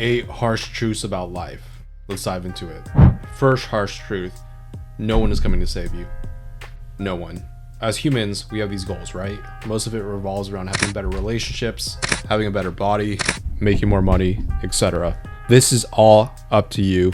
8 harsh truths about life. Let's dive into it. First harsh truth: no one is coming to save you. No one. As humans, we have these goals, right? Most of it revolves around having better relationships, having a better body, making more money, etc. This is all up to you.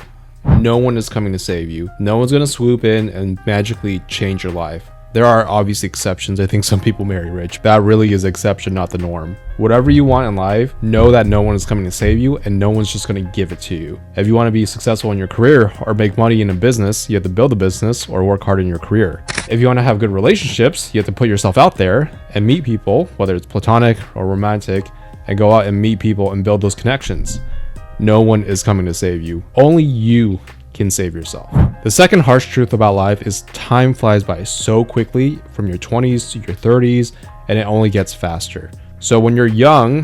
No one is coming to save you. No one's going to swoop in and magically change your life. There are obviously exceptions. I think some people marry rich. That really is the exception, not the norm. Whatever you want in life, know that no one is coming to save you and no one's just going to give it to you. If you want to be successful in your career or make money in a business, you have to build a business or work hard in your career. If you want to have good relationships, you have to put yourself out there and meet people, whether it's platonic or romantic, and go out and meet people and build those connections. No one is coming to save you. Only you can save yourself. The second harsh truth about life is time flies by so quickly from your 20s to your 30s, and it only gets faster. So when you're young,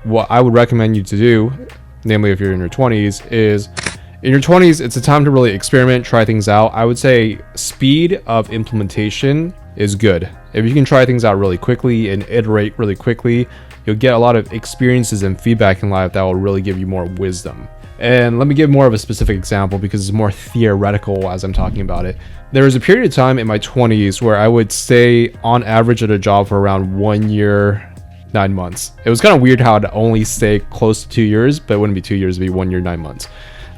what I would recommend you to do, namely if you're in your 20s, is in your 20s, it's a time to really experiment, try things out. I would say speed of implementation is good. If you can try things out really quickly and iterate really quickly, you'll get a lot of experiences and feedback in life that will really give you more wisdom. And let me give more of a specific example because it's more theoretical as I'm talking about it. There was a period of time in my 20s where I would stay on average at a job for around 1 year, 9 months. It was kind of weird how I'd only stay close to 2 years, but it wouldn't be 2 years, it'd be 1 year, 9 months.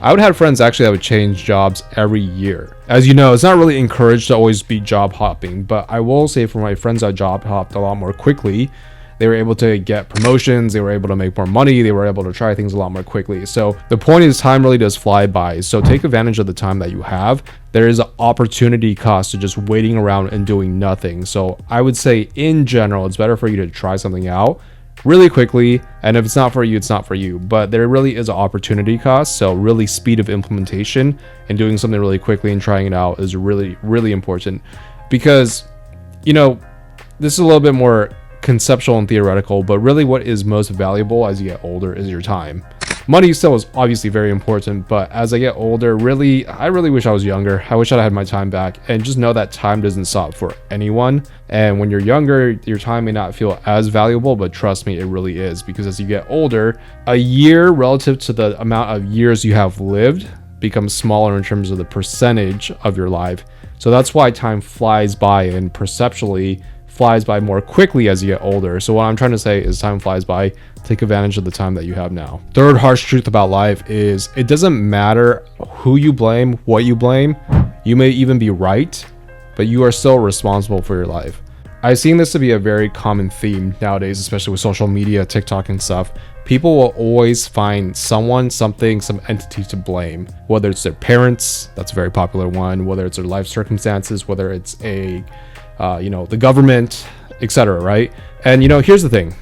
I would have friends actually that would change jobs every year. As you know, it's not really encouraged to always be job hopping, but I will say for my friends that job hopped a lot more quickly, they were able to get promotions, they were able to make more money, they were able to try things a lot more quickly. So the point is, time really does fly by. So take advantage of the time that you have. There is an opportunity cost to just waiting around and doing nothing. So I would say in general, it's better for you to try something out really quickly. And if it's not for you, it's not for you. But there really is an opportunity cost. So really speed of implementation and doing something really quickly and trying it out is really, really important. Because, you know, this is a little bit more conceptual and theoretical, but really what is most valuable as you get older is your time. Money still is obviously very important, but as I get older, I really wish I was younger. I wish I had my time back, and just know that time doesn't stop for anyone. And when you're younger, your time may not feel as valuable, but trust me, it really is, because as you get older, a year relative to the amount of years you have lived becomes smaller in terms of the percentage of your life. So that's why time flies by, and perceptually flies by more quickly as you get older. So what I'm trying to say is time flies by. Take advantage of the time that you have now. Third harsh truth about life is it doesn't matter who you blame, what you blame. You may even be right, but you are still responsible for your life. I've seen this to be a very common theme nowadays, especially with social media, TikTok and stuff. People will always find someone, something, some entity to blame, whether it's their parents, that's a very popular one, whether it's their life circumstances, whether it's the government, etc. Right? And here's the thing.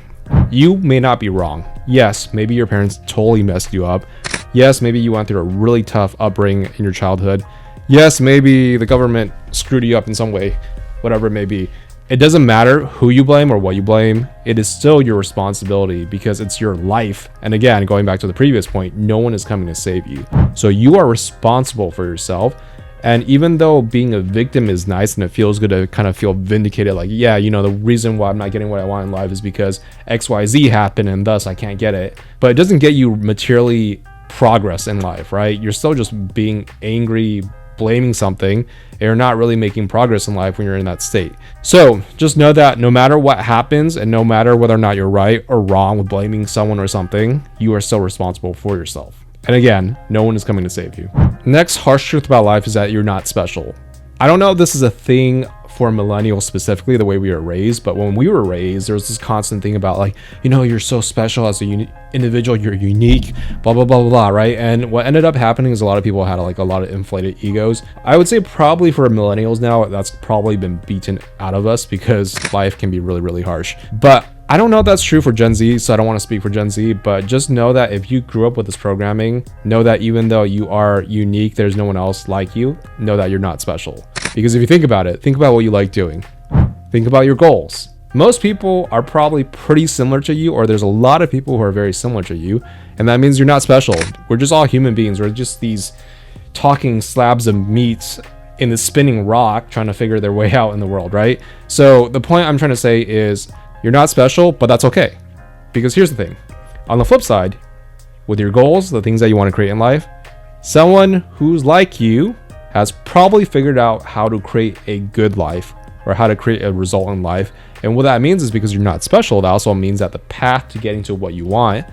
You may not be wrong. Yes, maybe your parents totally messed you up. Yes, maybe you went through a really tough upbringing in your childhood. Yes, maybe the government screwed you up in some way, whatever it may be. It doesn't matter who you blame or what you blame. It is still your responsibility because it's your life. And again, going back to the previous point, no one is coming to save you. So you are responsible for yourself. And even though being a victim is nice and it feels good to kind of feel vindicated, like, yeah, the reason why I'm not getting what I want in life is because XYZ happened and thus I can't get it. But it doesn't get you materially progress in life, right? You're still just being angry, blaming something, and you're not really making progress in life when you're in that state. So just know that no matter what happens and no matter whether or not you're right or wrong with blaming someone or something, you are still responsible for yourself. And again, no one is coming to save you. Next harsh truth about life is that you're not special. I don't know if this is a thing for millennials specifically, the way we were raised, but when we were raised, there was this constant thing about like, you're so special as a individual, you're unique, blah, blah, blah, blah, blah, right? And what ended up happening is a lot of people had like a lot of inflated egos. I would say probably for millennials now, that's probably been beaten out of us because life can be really, really harsh. But I don't know if that's true for Gen Z, so I don't want to speak for Gen Z, but just know that if you grew up with this programming, know that even though you are unique, there's no one else like you, know that you're not special. Because if you think about it, think about what you like doing. Think about your goals. Most people are probably pretty similar to you, or there's a lot of people who are very similar to you, and that means you're not special. We're just all human beings. We're just these talking slabs of meat in the spinning rock trying to figure their way out in the world, right? So the point I'm trying to say is, you're not special, but that's okay. Because here's the thing. On the flip side, with your goals, the things that you want to create in life, someone who's like you has probably figured out how to create a good life or how to create a result in life. And what that means is because you're not special, that also means that the path to getting to what you want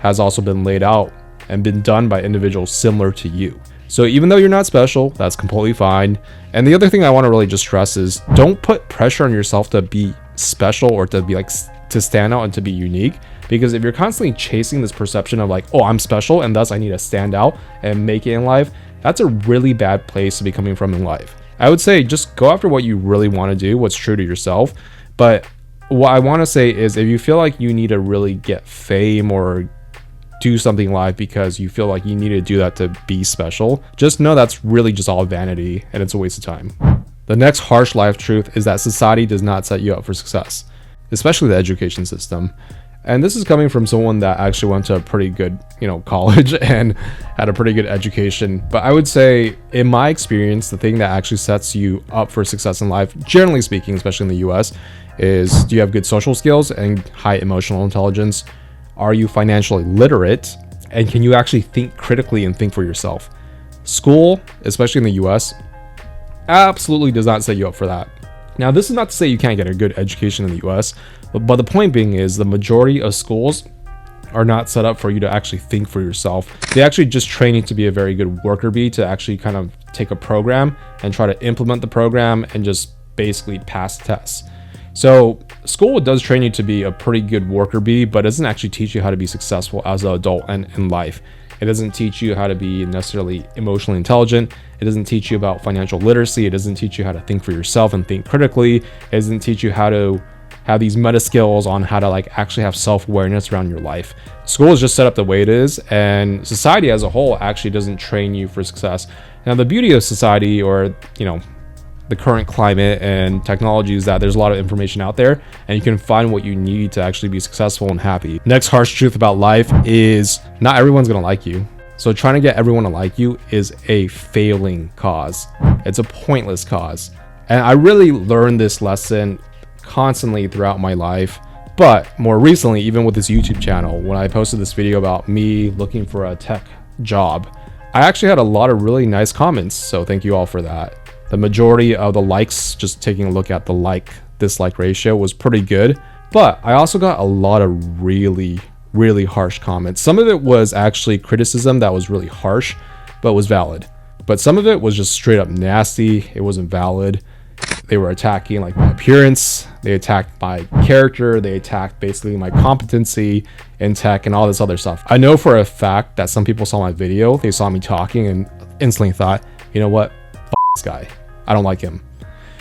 has also been laid out and been done by individuals similar to you. So even though you're not special, that's completely fine. And the other thing I want to really just stress is don't put pressure on yourself to be special or to be like to stand out and to be unique. Because if you're constantly chasing this perception of like, oh, I'm special and thus I need to stand out and make it in life, that's a really bad place to be coming from in life. I would say just go after what you really want to do, what's true to yourself. But what I want to say is if you feel like you need to really get fame or do something live because you feel like you need to do that to be special, just know that's really just all vanity and it's a waste of time. The next harsh life truth is that society does not set you up for success, especially the education system. And this is coming from someone that actually went to a pretty good, college and had a pretty good education. But I would say, in my experience, the thing that actually sets you up for success in life, generally speaking, especially in the US, is do you have good social skills and high emotional intelligence? Are you financially literate? And can you actually think critically and think for yourself? School, especially in the US, absolutely does not set you up for that. Now, this is not to say you can't get a good education in the US, but the point being is the majority of schools are not set up for you to actually think for yourself. They actually just train you to be a very good worker bee, to actually kind of take a program and try to implement the program and just basically pass tests. So school does train you to be a pretty good worker bee, but it doesn't actually teach you how to be successful as an adult and in life. It doesn't teach you how to be necessarily emotionally intelligent. It doesn't teach you about financial literacy. It doesn't teach you how to think for yourself and think critically. It doesn't teach you how to have these meta skills on how to actually have self-awareness around your life. School is just set up the way it is, and society as a whole actually doesn't train you for success. Now, the beauty of society, or the current climate and technology, is that there's a lot of information out there and you can find what you need to actually be successful and happy. Next harsh truth about life is not everyone's gonna like you. So trying to get everyone to like you is a failing cause. It's a pointless cause. And I really learned this lesson constantly throughout my life, but more recently, even with this YouTube channel, when I posted this video about me looking for a tech job, I actually had a lot of really nice comments. So thank you all for that. The majority of the likes, just taking a look at the like-dislike ratio, was pretty good. But I also got a lot of really harsh comments. Some of it was actually criticism that was really harsh, but was valid. But some of it was just straight up nasty. It wasn't valid. They were attacking my appearance. They attacked my character. They attacked basically my competency in tech and all this other stuff. I know for a fact that some people saw my video. They saw me talking and instantly thought, you know what? This guy, I don't like him.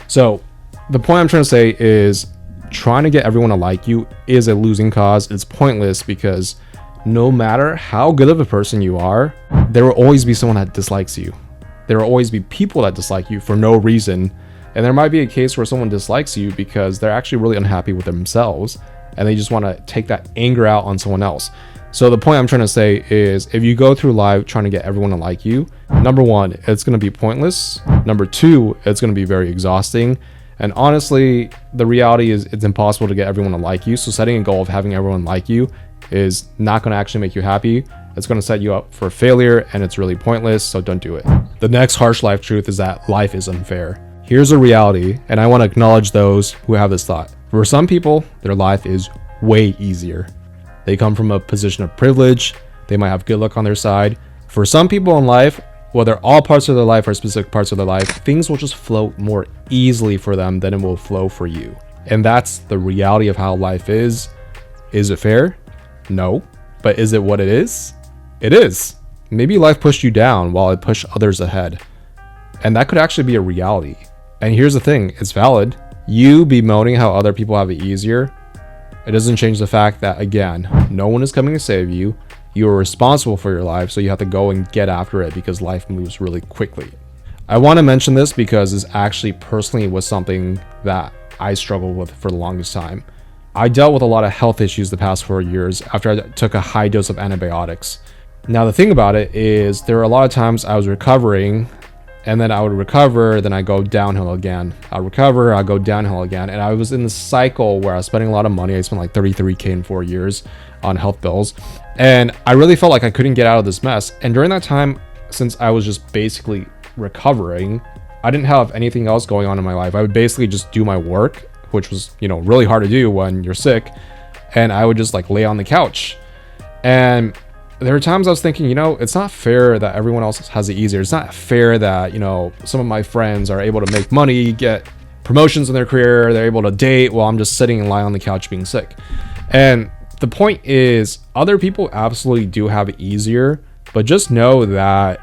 So the point I'm trying to say is trying to get everyone to like you is a losing cause. It's pointless because no matter how good of a person you are, there will always be someone that dislikes you. There will always be people that dislike you for no reason. And there might be a case where someone dislikes you because they're actually really unhappy with themselves and they just want to take that anger out on someone else. So the point I'm trying to say is if you go through life trying to get everyone to like you, number one, it's going to be pointless. Number two, it's going to be very exhausting. And honestly, the reality is it's impossible to get everyone to like you. So setting a goal of having everyone like you is not going to actually make you happy. It's going to set you up for failure and it's really pointless. So don't do it. The next harsh life truth is that life is unfair. Here's a reality, and I want to acknowledge those who have this thought. For some people, their life is way easier. They come from a position of privilege. They might have good luck on their side. For some people in life, whether all parts of their life or specific parts of their life, things will just flow more easily for them than it will flow for you. And that's the reality of how life is. Is it fair? No. But is it what it is? It is. Maybe life pushed you down while it pushed others ahead. And that could actually be a reality. And here's the thing, it's valid. You bemoaning how other people have it easier, it doesn't change the fact that, again, no one is coming to save you. You are responsible for your life, so you have to go and get after it because life moves really quickly. I want to mention this because this actually personally was something that I struggled with for the longest time. I dealt with a lot of health issues the past 4 years after I took a high dose of antibiotics. Now, the thing about it is there were a lot of times I was recovering and then I would recover, then I go downhill again. I recover, I go downhill again. And I was in this cycle where I was spending a lot of money. I spent like $33K in 4 years on health bills. And I really felt like I couldn't get out of this mess. And during that time, since I was just basically recovering, I didn't have anything else going on in my life. I would basically just do my work, which was, really hard to do when you're sick. And I would just like lay on the couch. And there were times I was thinking, it's not fair that everyone else has it easier. It's not fair that, some of my friends are able to make money, get promotions in their career, they're able to date while I'm just sitting and lying on the couch being sick. And the point is, other people absolutely do have it easier, but just know that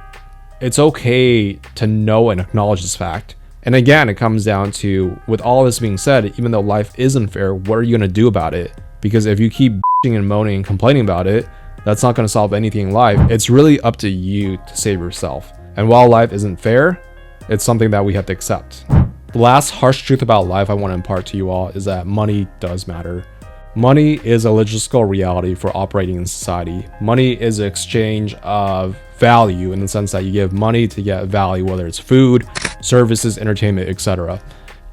it's okay to know and acknowledge this fact. And again, it comes down to, with all this being said, even though life is unfair, what are you going to do about it? Because if you keep bitching and moaning and complaining about it, that's not going to solve anything in life. It's really up to you to save yourself. And while life isn't fair, it's something that we have to accept. The last harsh truth about life I want to impart to you all is that money does matter. Money is a logistical reality for operating in society. Money is an exchange of value in the sense that you give money to get value, whether it's food, services, entertainment, etc.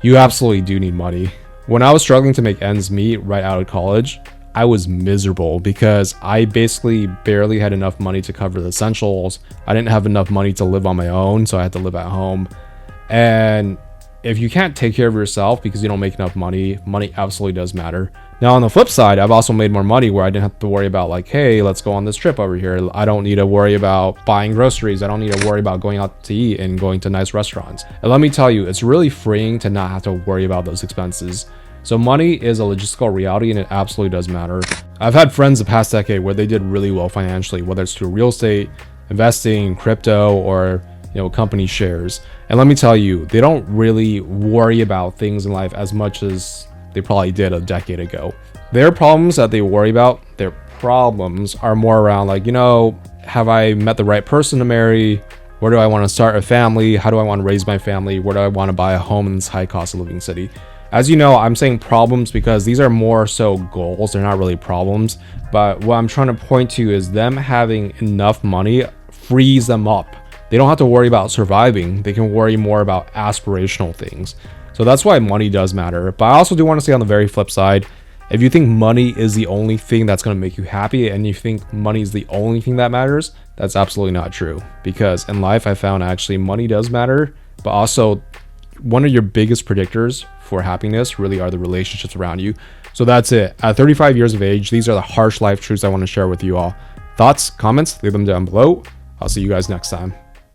You absolutely do need money. When I was struggling to make ends meet right out of college, I was miserable because I basically barely had enough money to cover the essentials. I didn't have enough money to live on my own, so I had to live at home. And if you can't take care of yourself because you don't make enough money, money absolutely does matter. Now, on the flip side, I've also made more money where I didn't have to worry about like, hey, let's go on this trip over here. I don't need to worry about buying groceries. I don't need to worry about going out to eat and going to nice restaurants. And let me tell you, it's really freeing to not have to worry about those expenses. So money is a logistical reality and it absolutely does matter. I've had friends the past decade where they did really well financially, whether it's through real estate, investing, crypto, or company shares. And let me tell you, they don't really worry about things in life as much as they probably did a decade ago. Their problems that they worry about, their problems are more around like, have I met the right person to marry? Where do I want to start a family? How do I want to raise my family? Where do I want to buy a home in this high cost of living city? As you know, I'm saying problems because these are more so goals. They're not really problems. But what I'm trying to point to is them having enough money frees them up. They don't have to worry about surviving. They can worry more about aspirational things. So that's why money does matter. But I also do want to say on the very flip side, if you think money is the only thing that's going to make you happy and you think money is the only thing that matters, that's absolutely not true. Because in life, I found actually money does matter, but also one of your biggest predictors for happiness really are the relationships around you. So that's it. At 35 years of age, these are the harsh life truths I want to share with you all. Thoughts, comments, leave them down below. I'll see you guys next time.